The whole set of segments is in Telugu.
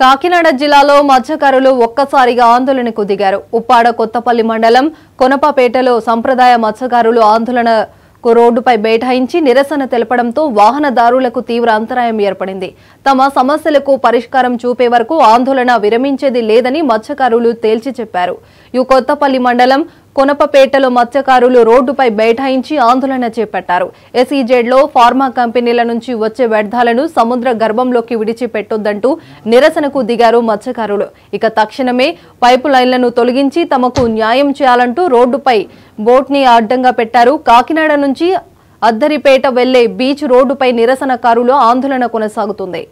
కాకినాడ జిల్లాలో మత్స్యకారులు ఒక్కసారిగా ఆందోళనకు దిగారు. ఉప్పాడ కొత్తపల్లి మండలం కొనపపేటలో సంప్రదాయ మత్స్యకారులు ఆందోళనకు రోడ్డుపై బైఠాయించి నిరసన తెలపడంతో వాహనదారులకు తీవ్ర అంతరాయం ఏర్పడింది. తమ సమస్యలకు పరిష్కారం చూపే వరకు ఆందోళన విరమించేది లేదని మత్స్యకారులు తేల్చి చెప్పారు. ఈ కొత్తపల్లి మండలం కొనపపేటలో మత్స్యకారులు రోడ్డుపై బైఠాయించి ఆందోళన చేపట్టారు. ఎస్ఈజెడ్లో ఫార్మా కంపెనీల నుంచి వచ్చే వ్యర్థాలను సముద్ర గర్భంలోకి విడిచిపెట్టొద్దంటూ నిరసనకు దిగారు మత్స్యకారులు. ఇక తక్షణమే పైపు లైన్లను తొలగించి తమకు న్యాయం చేయాలంటూ రోడ్డుపై బోట్ని అడ్డంగా పెట్టారు. కాకినాడ నుంచి అద్దరిపేట వెళ్లే బీచ్ రోడ్డుపై నిరసనకారుల ఆందోళన కొనసాగుతుంది.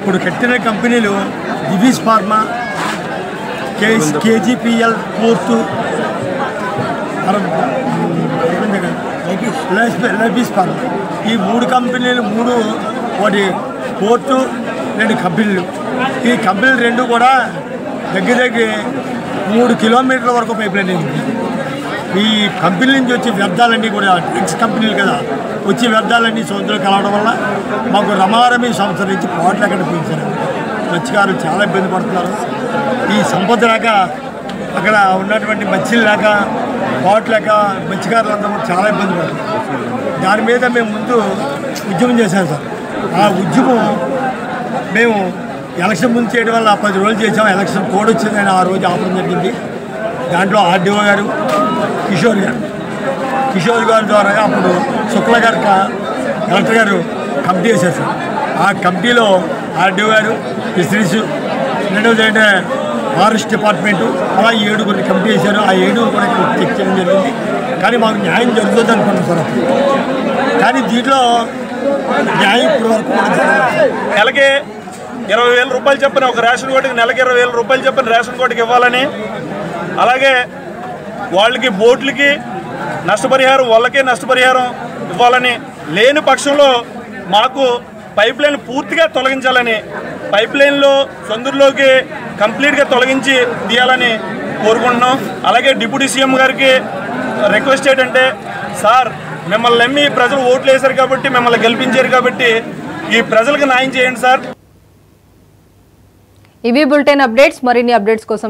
ఇప్పుడు కట్టిన కంపెనీలు దివీస్ ఫార్మా, కేజీపీఎల్ పోర్టు, లైఫీస్ ఫార్మా, ఈ మూడు కంపెనీలు ఒకటి పోర్టు, 2 కంపెనీలు. ఈ కంపెనీలు 2 కూడా దగ్గర 3 కిలోమీటర్ల వరకు పైప్ లైన్ అయింది. ఈ కంపెనీల నుంచి వచ్చే వ్యర్థాలన్నీ కూడా డ్రగ్స్ కంపెనీలు కదా, వచ్చే వ్యర్థాలన్నీ సముద్రంలో కలవడం వల్ల మాకు రమారమి సంవత్సరం నుంచి పోట్లు ఎక్కడ పోయించారు. మత్స్యకారులు చాలా ఇబ్బంది పడుతున్నారు. ఈ సంపద లేక, అక్కడ ఉన్నటువంటి మత్స్యలు లేక, పోట్లు లేక మత్స్యకారులందరూ కూడా చాలా ఇబ్బంది పడుతున్నారు. దాని మీద మేము ముందు ఉద్యమం చేశాం సార్. ఆ ఉద్యమం మేము ఎలక్షన్ ముందు చేయడం వల్ల 10 రోజులు చేసాం. ఎలక్షన్ కోడ్ వచ్చిందని ఆ రోజు ఆపడం జరిగింది. దాంట్లో ఆర్డీఓ గారు, కిషోర్ గారి ద్వారా అప్పుడు శుక్ల గారు, కలెక్టర్ గారు కమిటీ వేశారు సార్. ఆ కమిటీలో ఆర్డీఓ గారు, ఫిషరీస్, రెండవది అంటే ఫారెస్ట్ డిపార్ట్మెంటు, అలా 7 కమిటీ వేశారు. ఆ 7 కూడా చెక్ చేయడం జరిగింది. కానీ మాకు న్యాయం జరుగుతుంది అనుకున్నాం సార్. కానీ దీంట్లో న్యాయం ఇప్పటి వరకు నెలకి 20,000 రూపాయలు చెప్పిన ఒక రేషన్ కోటికి నెలకి 20,000 రూపాయలు చెప్పిన రేషన్ కోటికి ఇవ్వాలని, అలాగే వాళ్ళకి బోట్లకి నష్టపరిహారం, వాళ్ళకే నష్టపరిహారం ఇవ్వాలని, లేని పక్షంలో మాకు పైప్ లైన్ పూర్తిగా తొలగించాలని, పైప్ లైన్లో సొందూరులోకి కంప్లీట్గా తొలగించి తీయాలని కోరుకుంటున్నాం. అలాగే డిప్యూటీ సీఎం గారికి రిక్వెస్ట్ ఏంటంటే, సార్ మిమ్మల్ని నమ్మి ప్రజలు ఓట్లు వేశారు కాబట్టి, మిమ్మల్ని గెలిపించారు కాబట్టి ఈ ప్రజలకు న్యాయం చేయండి సార్. ఇవి బులెటిన్ అప్డేట్స్. మరిన్ని అప్డేట్స్ కోసం